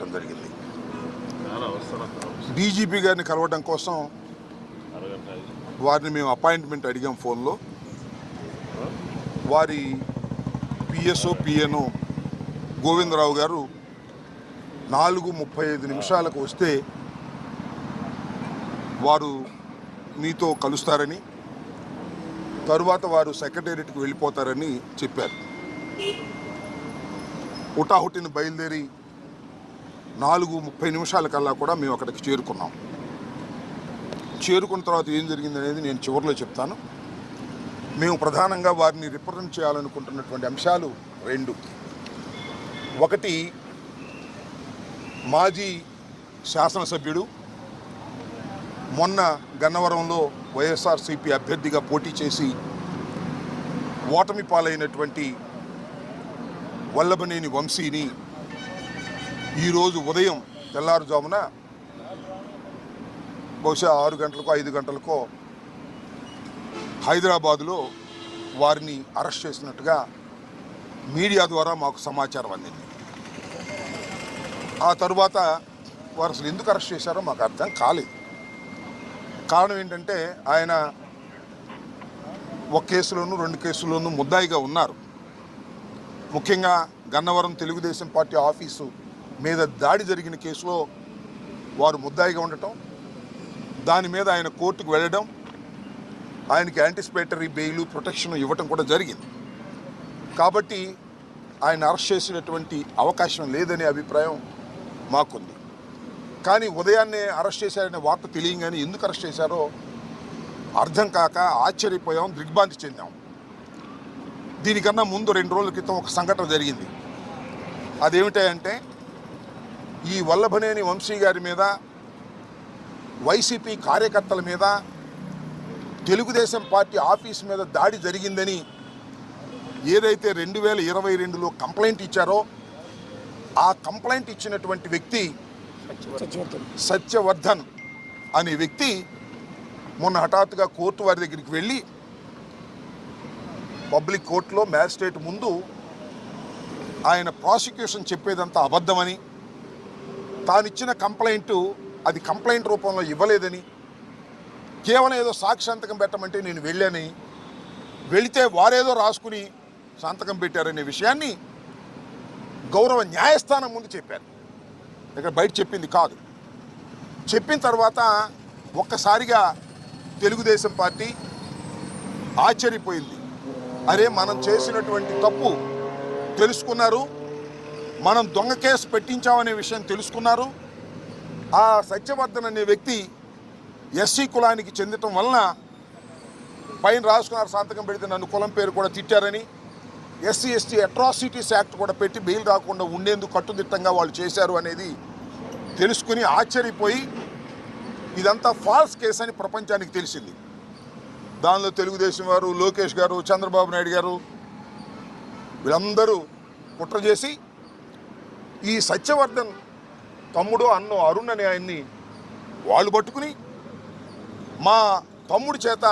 రావటం జరిగింది. డీజీపీ గారిని కలవడం కోసం వారిని మేము అపాయింట్మెంట్ అడిగాం ఫోన్లో. వారి పిఎన్ఓ గోవిందరావు గారు 4:35 వస్తే వారు మీతో కలుస్తారని, తరువాత వారు సెక్రటేరియట్కి వెళ్ళిపోతారని చెప్పారు. హుటాహుటిని బయలుదేరి 4:30 కూడా మేము అక్కడికి చేరుకున్నాం. చేరుకున్న తర్వాత ఏం జరిగింది అనేది నేను చివరిలో చెప్తాను. మేము ప్రధానంగా వారిని రిప్రజెంట్ చేయాలనుకుంటున్నటువంటి అంశాలు 2. ఒకటి, మాజీ శాసనసభ్యుడు మొన్న గన్నవరంలో వైఎస్ఆర్సీపీ అభ్యర్థిగా పోటీ చేసి ఓటమి పాలైనటువంటి వల్లభనేని వంశీని ఈరోజు ఉదయం తెల్లారుజామున బహుశా 6 గంటలకో 5 గంటలకో హైదరాబాదులో వారిని అరెస్ట్ చేసినట్టుగా మీడియా ద్వారా మాకు సమాచారం అందింది. ఆ తరువాత వారు అసలు ఎందుకు అరెస్ట్ చేశారో మాకు అర్థం కాలేదు. కారణం ఏంటంటే ఆయన ఒక కేసులోనూ 2 కేసుల్లోనూ ముద్దాయిగా ఉన్నారు. ముఖ్యంగా గన్నవరం తెలుగుదేశం పార్టీ ఆఫీసు మీద దాడి జరిగిన కేసులో వారు ముద్దాయిగా ఉండటం, దాని మీద ఆయన కోర్టుకు వెళ్ళడం, ఆయనకి యాంటిసిపేటరీ బెయిల్ ప్రొటెక్షన్ ఇవ్వటం కూడా జరిగింది. కాబట్టి ఆయన అరెస్ట్ చేసినటువంటి అవకాశం లేదనే అభిప్రాయం మాకుంది. కానీ ఉదయాన్నే అరెస్ట్ చేశారనే వార్త తెలియగానే ఎందుకు అరెస్ట్ చేశారో అర్థం కాక ఆశ్చర్యపోయాం, దిగ్భ్రాంతి చెందాం. దీనికన్నా ముందు 2 రోజుల క్రితం ఒక సంఘటన జరిగింది. అదేమిటంటే ఈ వల్లభనేని వంశీ గారి మీద, వైసీపీ కార్యకర్తల మీద, తెలుగుదేశం పార్టీ ఆఫీస్ మీద దాడి జరిగిందని ఏదైతే 2022లో కంప్లైంట్ ఇచ్చారో ఆ కంప్లైంట్ ఇచ్చినటువంటి వ్యక్తి సత్యవర్ధన్ అనే వ్యక్తి మొన్న హఠాత్తుగా కోర్టు వారి దగ్గరికి వెళ్ళి పబ్లిక్ కోర్టులో మ్యాజిస్ట్రేట్ ముందు ఆయన ప్రాసిక్యూషన్ చెప్పేదంతా అబద్ధమని, తానిచ్చిన కంప్లైంట్ అది కంప్లైంట్ రూపంలో ఇవ్వలేదని, కేవలం ఏదో సాక్షి సంతకం పెట్టమంటే నేను వెళ్ళానని, వెళితే వారేదో రాసుకుని సంతకం పెట్టారనే విషయాన్ని గౌరవ న్యాయస్థానం ముందు చెప్పారు. ఇక్కడ బయట చెప్పింది కాదు. చెప్పిన తర్వాత ఒక్కసారిగా తెలుగుదేశం పార్టీ ఆశ్చర్యపోయింది. అరే, మనం చేసినటువంటి తప్పు తెలుసుకున్నారు, మనం దొంగ కేసు పెట్టించామనే విషయం తెలుసుకున్నారు. ఆ సత్యవర్ధన్ అనే వ్యక్తి ఎస్సీ కులానికి చెందటం వలన పైన రాసుకున్నారు, సంతకం పెడితే నన్ను కులం పేరు కూడా తిట్టారని, ఎస్సీ ఎస్టీ అట్రాసిటీస్ యాక్ట్ కూడా పెట్టి బెయిల్ రాకుండా ఉండేందుకు కట్టుదిట్టంగా వాళ్ళు చేశారు అనేది తెలుసుకుని ఆశ్చర్యపోయి ఇదంతా ఫాల్స్ కేసు అని ప్రపంచానికి తెలిసింది. దానిలో తెలుగుదేశం వారు, లోకేష్ గారు, చంద్రబాబు నాయుడు గారు వీళ్ళందరూ కుట్ర చేసి ఈ సత్యవర్ధన్ తమ్ముడు అన్నో అరుణ్ అనే ఆయన్ని వాళ్ళు పట్టుకుని మా తమ్ముడి చేత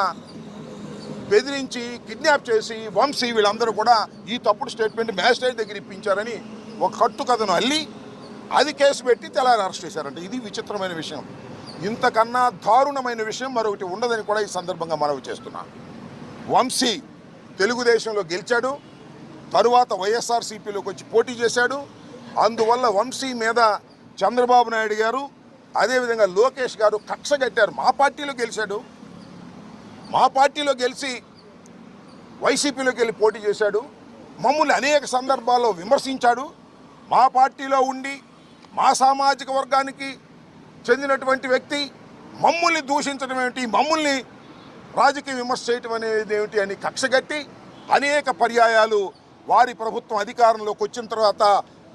బెదిరించి కిడ్నాప్ చేసి వంశీ వీళ్ళందరూ కూడా ఈ తప్పుడు స్టేట్మెంట్ మ్యాజిస్ట్రేట్ దగ్గర ఇప్పించారని ఒక కట్టు కథను అల్లి అది కేసు పెట్టి తెల్లారి అరెస్ట్ చేశారంట. ఇది విచిత్రమైన విషయం. ఇంతకన్నా దారుణమైన విషయం మరొకటి ఉండదని కూడా ఈ సందర్భంగా మనవి చేస్తున్నా. వంశీ తెలుగుదేశంలో గెలిచాడు, తరువాత వైఎస్ఆర్సీపీలోకి వచ్చి పోటీ చేశాడు. అందువల్ల వంశీ మీద చంద్రబాబు నాయుడు గారు అదేవిధంగా లోకేష్ గారు కక్ష కట్టారు. మా పార్టీలో గెలిచాడు, మా పార్టీలో గెలిచి వైసీపీలోకి వెళ్ళి పోటీ చేశాడు, మమ్మల్ని అనేక సందర్భాల్లో విమర్శించాడు. మా పార్టీలో ఉండి మా సామాజిక వర్గానికి చెందినటువంటి వ్యక్తి మమ్మల్ని దూషించడం ఏమిటి, మమ్మల్ని రాజకీయ విమర్శ చేయటం అనేది ఏమిటి అని కక్షగట్టి అనేక పర్యాయాలు వారి ప్రభుత్వం అధికారంలోకి వచ్చిన తర్వాత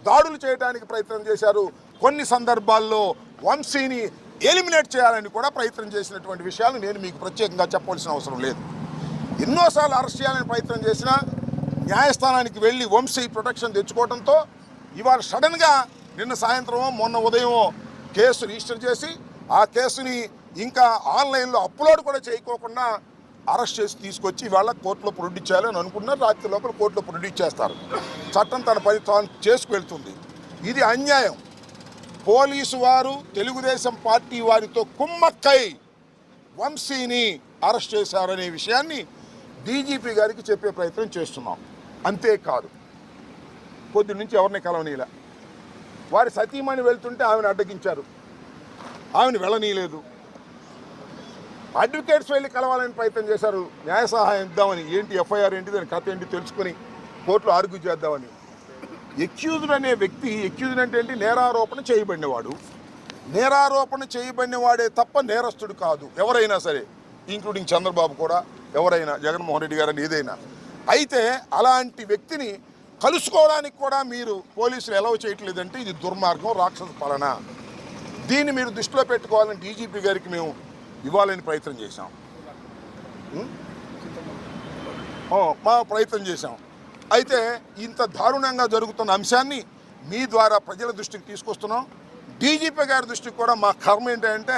దాడులు చేయడానికి ప్రయత్నం చేశారు. కొన్ని సందర్భాల్లో వంశీని ఎలిమినేట్ చేయాలని కూడా ప్రయత్నం చేసినటువంటి విషయాలు నేను మీకు ప్రత్యేకంగా చెప్పవలసిన అవసరం లేదు. ఎన్నోసార్లు అరెస్ట్ చేయాలని ప్రయత్నం చేసినా న్యాయస్థానానికి వెళ్ళి వంశీ ప్రొటెక్షన్ తెచ్చుకోవడంతో ఇవాళ సడన్గా నిన్న సాయంత్రమో మొన్న ఉదయమో కేసు రిజిస్టర్ చేసి ఆ కేసుని ఇంకా ఆన్లైన్లో అప్లోడ్ కూడా చేయకోకుండా అరెస్ట్ చేసి తీసుకొచ్చి ఇవాళ కోర్టులో ప్రొడ్యూస్ చేయాలని అనుకుంటున్నారు. రాత్రి లోపల కోర్టులో ప్రొడ్యూస్ చేస్తారు. చట్టం తన పని తాను చేసుకువెళ్తుంది. ఇది అన్యాయం. పోలీసు వారు తెలుగుదేశం పార్టీ వారితో కుమ్మక్కై వంశీని అరెస్ట్ చేశారనే విషయాన్ని డీజీపీ గారికి చెప్పే ప్రయత్నం చేస్తున్నాం. అంతేకాదు కొద్ది నుంచి ఎవరిని కలవనీలా. వారి సతీమణి వెళ్తుంటే ఆమెను అడ్డగించారు, ఆమెను వెళ్ళనీయలేదు. అడ్వకేట్స్ వెళ్ళి కలవాలని ప్రయత్నం చేశారు, న్యాయ సహాయం ఇద్దామని. ఏంటి ఎఫ్ఐఆర్ ఏంటి, దాని కథ ఏంటి తెలుసుకొని కోర్టులో ఆర్గ్యూ చేద్దామని. ఎక్యూజ్డ్ అనే వ్యక్తి, ఎక్యూజ్డ్ అంటే ఏంటి, నేరారోపణ చేయబడినవాడు. నేరారోపణ చేయబడిన వాడే తప్ప నేరస్తుడు కాదు ఎవరైనా సరే, ఇంక్లూడింగ్ చంద్రబాబు కూడా, ఎవరైనా, జగన్మోహన్ రెడ్డి గారని ఏదైనా. అయితే అలాంటి వ్యక్తిని కలుసుకోవడానికి కూడా మీరు పోలీసులు ఎలవ్ చేయట్లేదంటే ఇది దుర్మార్గం, రాక్షస పాలన. దీన్ని మీరు దృష్టిలో పెట్టుకోవాలని డీజీపీ గారికి మేము ఇవ్వాలని ప్రయత్నం చేశాం. మా ప్రయత్నం చేశాం. అయితే ఇంత దారుణంగా జరుగుతున్న అంశాన్ని మీ ద్వారా ప్రజల దృష్టికి తీసుకొస్తున్నాం. డీజీపీ గారి దృష్టికి కూడా మా కర్మ ఏంటంటే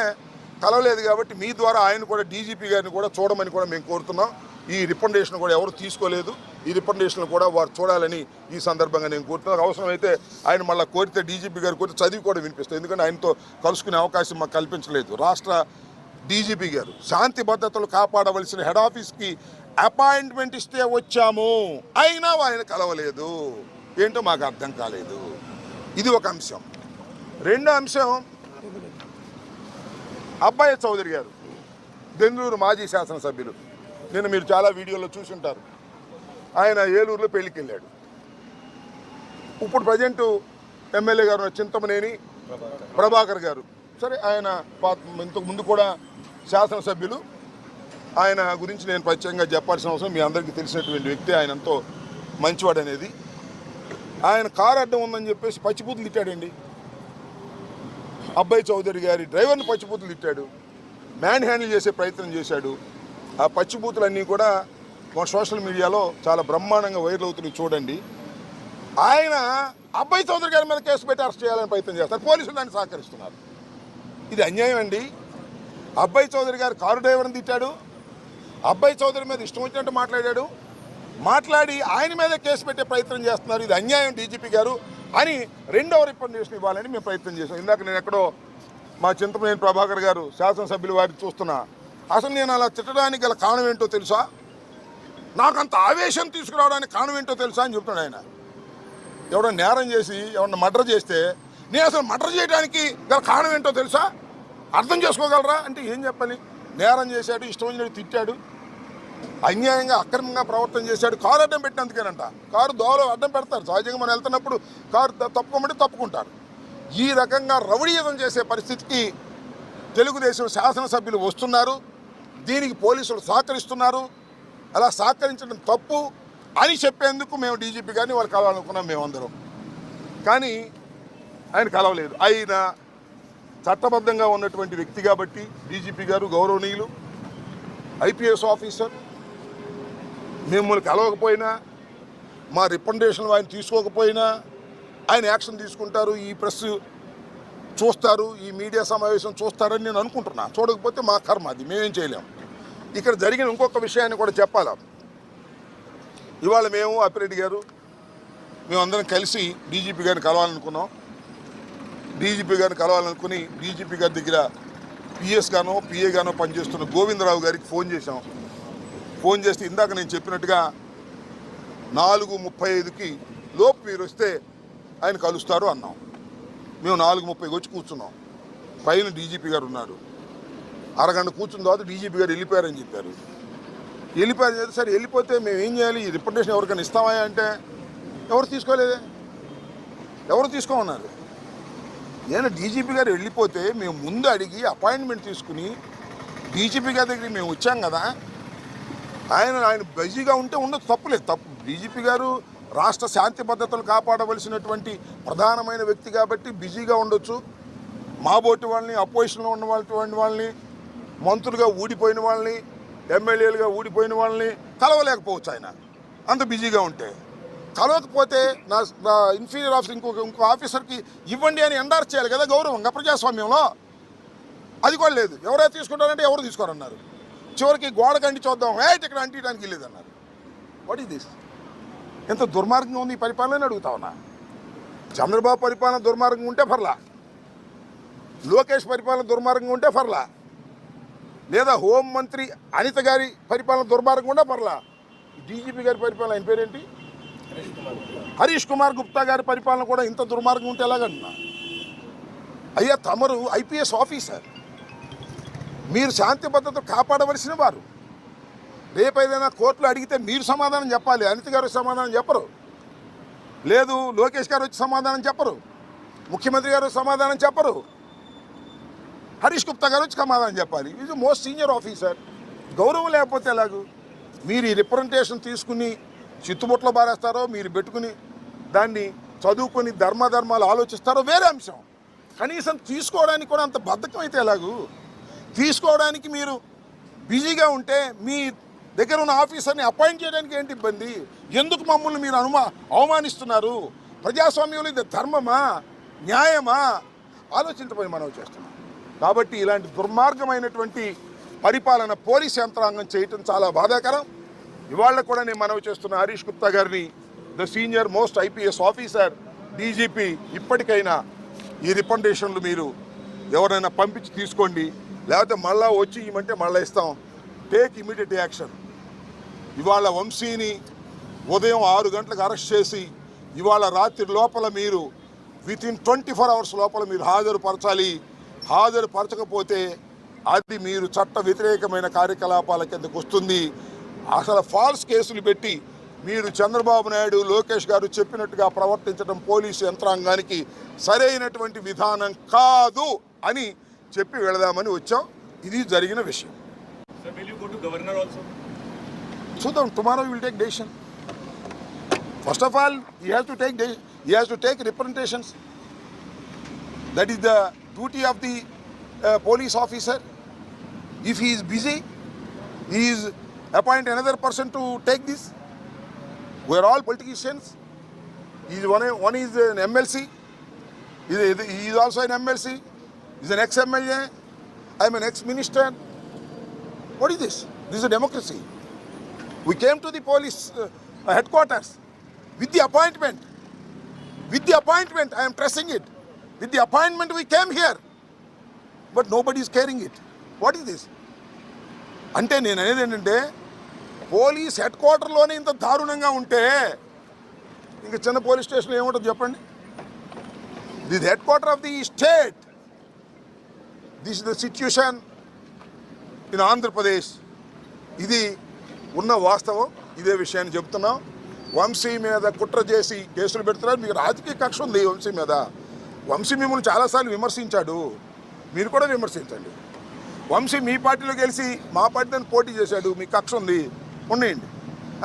కలవలేదు కాబట్టి మీ ద్వారా ఆయన కూడా డీజీపీ గారిని కూడా చూడమని కూడా మేము కోరుతున్నాం. ఈ రికమెండేషన్ కూడా ఎవరు తీసుకోలేదు, ఈ రికమెండేషన్ కూడా వారు చూడాలని ఈ సందర్భంగా నేను కోరుతున్నాను. అవసరమైతే ఆయన మళ్ళీ కోరితే డీజీపీ గారు కోరితే చదివి కూడా వినిపిస్తాం, ఎందుకంటే ఆయనతో కలుసుకునే అవకాశం మాకు కల్పించలేదు. రాష్ట్ర డీజీపీ గారు శాంతి భద్రతలు కాపాడవలసిన హెడ్ ఆఫీస్కి అపాయింట్మెంట్ ఇస్తే వచ్చాము, అయినా ఆయన కలవలేదు. ఏంటో మాకు అర్థం కాలేదు. ఇది ఒక అంశం. రెండో అంశం, అబ్బాయి చౌదరి గారు దెందులూరు మాజీ శాసనసభ్యులు, నిన్న మీరు చాలా వీడియోలో చూసి ఉంటారు. ఆయన ఏలూరులో పెళ్లికి వెళ్ళాడు. ఇప్పుడు ప్రజెంటు ఎమ్మెల్యే గారు చింతమనేని ప్రభాకర్ గారు, సరే ఆయన ఇంతకు ముందు కూడా శాసనసభ్యులు, ఆయన గురించి నేను ప్రత్యేకంగా చెప్పాల్సిన అవసరం, మీ అందరికీ తెలిసినటువంటి వ్యక్తి. ఆయన ఎంతో మంచివాడు అనేది. ఆయన కారు అడ్డం ఉందని చెప్పేసి పచ్చిబూతులు తిట్టాడండి. అబ్బాయి చౌదరి గారి డ్రైవర్ని పచ్చిబూతులు తిట్టాడు, మ్యాన్ హ్యాండిల్ చేసే ప్రయత్నం చేశాడు. ఆ పచ్చిబూతులన్నీ కూడా సోషల్ మీడియాలో చాలా బ్రహ్మాండంగా వైరల్ అవుతున్నాయి, చూడండి. ఆయన అబ్బాయి చౌదరి గారి మీద కేసు పెట్టి అరెస్ట్ చేయాలని ప్రయత్నం చేస్తారు, పోలీసులు దాన్ని సహకరిస్తున్నారు. ఇది అన్యాయం అండి. అబ్బాయి చౌదరి గారు కారు డ్రైవర్ని తిట్టాడు, అబ్బాయి చౌదరి మీద ఇష్టం వచ్చినట్టు మాట్లాడి ఆయన మీద కేసు పెట్టే ప్రయత్నం చేస్తున్నారు. ఇది అన్యాయం డీజీపీ గారు అని రెండవ రికమెండేషన్ ఇవ్వాలని మేము ప్రయత్నం చేశాం. ఇందాక నేను ఎక్కడో మా చింతమనేని ప్రభాకర్ గారు శాసనసభ్యులు వారిని చూస్తున్నా. అసలు నేను అలా తిట్టడానికి గల కారణం ఏంటో తెలుసా, నాకంత ఆవేశం తీసుకురావడానికి కారణం ఏంటో తెలుసా అని చెప్తున్నాడు ఆయన. ఎవడో నేరం చేసి ఎవరన్నా మర్డర్ చేస్తే నేను అసలు మర్డర్ చేయడానికి గల కారణం ఏంటో తెలుసా, అర్థం చేసుకోగలరా అంటే ఏం చెప్పాలి. నేరం చేశాడు, ఇష్టం వచ్చినట్టు తిట్టాడు, అన్యాయంగా అక్రమంగా ప్రవర్తన చేశాడు. కారు అడ్డం పెట్టినందుకేనంట. కారు దోవలో అడ్డం పెడతారు, సహజంగా మనం వెళ్తున్నప్పుడు కారు తప్పుకోమంటే తప్పుకుంటారు. ఈ రకంగా రౌడీయుధం చేసే పరిస్థితికి తెలుగుదేశం శాసనసభ్యులు వస్తున్నారు. దీనికి పోలీసులు సహకరిస్తున్నారు. అలా సహకరించడం తప్పు అని చెప్పేందుకు మేము డీజీపీ గారిని వాళ్ళు కలవాలనుకున్నాం మేమందరం. కానీ ఆయన కలవలేదు. ఆయన చట్టబద్ధంగా ఉన్నటువంటి వ్యక్తి కాబట్టి డీజీపీ గారు గౌరవనీయులు, ఐపీఎస్ ఆఫీసర్, మిమ్మల్ని కలవకపోయినా, మా రికమెండేషన్లు ఆయన తీసుకోకపోయినా ఆయన యాక్షన్ తీసుకుంటారు, ఈ ప్రెస్ చూస్తారు, ఈ మీడియా సమావేశం చూస్తారని నేను అనుకుంటున్నా. చూడకపోతే మా కర్మ, అది మేమేం చేయలేం. ఇక్కడ జరిగిన ఇంకొక విషయాన్ని కూడా చెప్పాలా. ఇవాళ మేము అప్పిరెడ్డి గారు మేమందరం కలిసి డీజీపీ గారిని కలవాలనుకున్నాం. డీజీపీ గారిని కలవాలనుకుని డీజీపీ గారి దగ్గర పిఎస్ గానో పిఏ గానో పనిచేస్తున్న గోవిందరావు గారికి ఫోన్ చేశాం. ఫోన్ చేస్తే ఇందాక నేను చెప్పినట్టుగా 4:35కి లోపు మీరు వస్తే ఆయన కలుస్తారు అన్నాం. మేము 4:30కి వచ్చి కూర్చున్నాం. పైన డీజీపీ గారు ఉన్నారు. అరగంట కూర్చున్న తర్వాత డీజీపీ గారు వెళ్ళిపోయారని చెప్పారు. వెళ్ళిపోయారు. సరే వెళ్ళిపోతే మేము ఏం చేయాలి, ఈ రికమెండేషన్ ఎవరికైనా ఇస్తామా అంటే ఎవరు తీసుకోలేదే, ఎవరు తీసుకోమన్నారు. నేను డీజీపీ గారు వెళ్ళిపోతే మేము ముందు అడిగి అపాయింట్మెంట్ తీసుకుని డీజీపీ గారి దగ్గరికి మేము వచ్చాం కదా. ఆయన బిజీగా ఉంటే ఉండదు, తప్పులేదు. తప్పు డీజీపీ గారు రాష్ట్ర శాంతి భద్రతలు కాపాడవలసినటువంటి ప్రధానమైన వ్యక్తి కాబట్టి బిజీగా ఉండొచ్చు. మాబోటి వాళ్ళని, అపోజిషన్లో ఉన్నటువంటి వాళ్ళని, మంత్రులుగా ఊడిపోయిన వాళ్ళని, ఎమ్మెల్యేలుగా ఊడిపోయిన వాళ్ళని కలవలేకపోవచ్చు ఆయన అంత బిజీగా ఉంటే. కలవకపోతే నా ఇన్ఫీరియర్ ఆఫీసర్ ఇంకో ఆఫీసర్కి ఇవ్వండి అని ఎండార్స్ చేయాలి కదా గౌరవంగా ప్రజాస్వామ్యంలో. అది కూడా లేదు. ఎవరైతే తీసుకుంటారంటే ఎవరు తీసుకోరన్నారు. చివరికి గోడకు అంటి చూద్దాం, ఇక్కడ అంటియడానికి వెళ్ళేదన్నారు. What is this? ఎంత దుర్మార్గంగా ఉంది ఈ పరిపాలన అడుగుతా ఉన్నా. చంద్రబాబు పరిపాలన దుర్మార్గంగా ఉంటే పర్లా, లోకేష్ పరిపాలన దుర్మార్గంగా ఉంటే పర్లా, లేదా హోంమంత్రి అనిత గారి పరిపాలన దుర్మార్గంగా ఉంటే పర్లా, డీజీపీ గారి పరిపాలన ఆయన పేరేంటి, హరీష్ కుమార్ గుప్తా గారి పరిపాలన కూడా ఇంత దుర్మార్గం ఉంటే ఎలాగంటున్నా? అయ్యా, తమరు ఐపీఎస్ ఆఫీసర్, మీరు శాంతి భద్రత కాపాడవలసిన వారు. రేపు ఏదైనా కోర్టులో అడిగితే మీరు సమాధానం చెప్పాలి, అనిత గారు సమాధానం చెప్పరు, లేదు లోకేష్ గారు వచ్చి సమాధానం చెప్పరు, ముఖ్యమంత్రి గారు సమాధానం చెప్పరు, హరీష్ గుప్తా గారు వచ్చి సమాధానం చెప్పాలి. Is most senior officer. గౌరవం లేకపోతే ఎలాగూ? మీరు ఈ రిప్రజెంటేషన్ తీసుకుని చిత్తుబుట్లో బారేస్తారో, మీరు పెట్టుకుని దాన్ని చదువుకొని ధర్మాలు ఆలోచిస్తారో వేరే అంశం. కనీసం తీసుకోవడానికి కూడా అంత బద్ధకం అయితే ఎలాగూ? తీసుకోవడానికి మీరు బిజీగా ఉంటే మీ దగ్గర ఉన్న ఆఫీసర్ని అపాయింట్ చేయడానికి ఏంటి ఇబ్బంది? ఎందుకు మమ్మల్ని మీరు అవమానిస్తున్నారు? ప్రజాస్వామ్యంలో ఇది ధర్మమా, న్యాయమా? ఆలోచించబోయి మనం చేస్తున్నాం. కాబట్టి ఇలాంటి దుర్మార్గమైనటువంటి పరిపాలన పోలీస్ యంత్రాంగం చేయటం చాలా బాధాకరం. ఇవాళ కూడా నేను మనవి చేస్తున్న హరీష్ గుప్తా గారిని, the senior most IPS officer, DGP, ఇప్పటికైనా ఈ రికమెండేషన్లు మీరు ఎవరైనా పంపించి తీసుకోండి, లేకపోతే మళ్ళా వచ్చి ఇవ్వమంటే మళ్ళీ ఇస్తాం. Take immediate action. ఇవాళ వంశీని ఉదయం 6 గంటలకు అరెస్ట్ చేసి ఇవాళ రాత్రి లోపల మీరు వితిన్ 24 అవర్స్ లోపల మీరు హాజరుపరచాలి. హాజరుపరచకపోతే అది మీరు చట్ట వ్యతిరేకమైన కార్యకలాపాల కిందకు వస్తుంది. అసలు ఫాల్స్ కేసులు పెట్టి మీరు చంద్రబాబు నాయుడు, లోకేష్ గారు చెప్పినట్టుగా ప్రవర్తించడం పోలీసు యంత్రాంగానికి సరైనటువంటి విధానం కాదు అని చెప్పి వెళదామని వచ్చాం. ఇది జరిగిన విషయం. చూద్దాం, tomorrow will take decision. First of all he has to take representations. That is the duty of the police officer. If he is busy, he is appoint another person to take this. We are all politicians. One is an MLC. He is also an MLC. He is an ex-MLA. I am an ex-minister. What is this? This is a democracy. We came to the police headquarters with the appointment. I am pressing it. With the appointment we came here. But nobody is carrying it. What is this? అంటే నేను అనేది ఏంటంటే, police head క్వార్టర్లోనే ఇంత దారుణంగా ఉంటే ఇంకా చిన్న police స్టేషన్లో ఏముంటుంది చెప్పండి? This head quarter of the state. This is the situation in Andhra Pradesh. ఇది ఉన్న వాస్తవం. ఇదే విషయాన్ని చెప్తున్నాం. వంశీ మీద కుట్ర చేసి కేసులు పెడుతున్నారు. మీకు రాజకీయ కక్ష ఉంది వంశీ మీద. వంశీ మిమ్మల్ని చాలాసార్లు విమర్శించాడు, మీరు కూడా విమర్శించండి. వంశీ మీ పార్టీలో గెలిచి మా పార్టీతో పోటీ చేశాడు, మీకు కక్ష ఉంది, ఉండేయండి.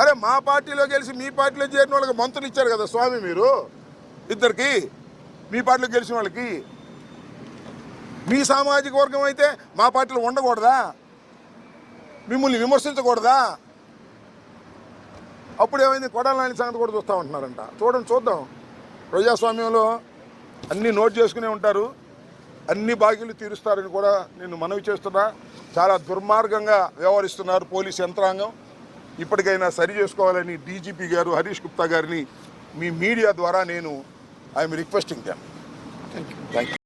అరే మా పార్టీలో గెలిచి మీ పార్టీలో చేరిన వాళ్ళకి మంత్రులు ఇచ్చారు కదా స్వామి మీరు, ఇద్దరికి మీ పార్టీలో గెలిచిన వాళ్ళకి. మీ సామాజిక వర్గం అయితే మా పార్టీలో ఉండకూడదా? మిమ్మల్ని విమర్శించకూడదా? అప్పుడు ఏమైంది? కొడాలి నాని సంగతి కూడా చూస్తూ ఉంటున్నారంట. చూద్దాం. ప్రజాస్వామ్యంలో అన్నీ నోట్ చేసుకునే ఉంటారు, అన్ని బాకీలు తీరుస్తారని కూడా నేను మనవి చేస్తున్నా. చాలా దుర్మార్గంగా వ్యవహరిస్తున్నారు పోలీస్ యంత్రాంగం. ఇప్పటికైనా సరి చేసుకోవాలని డీజీపీ గారు హరీష్ గుప్తా గారిని మీ మీడియా ద్వారా నేను I'm requesting them. Thank you.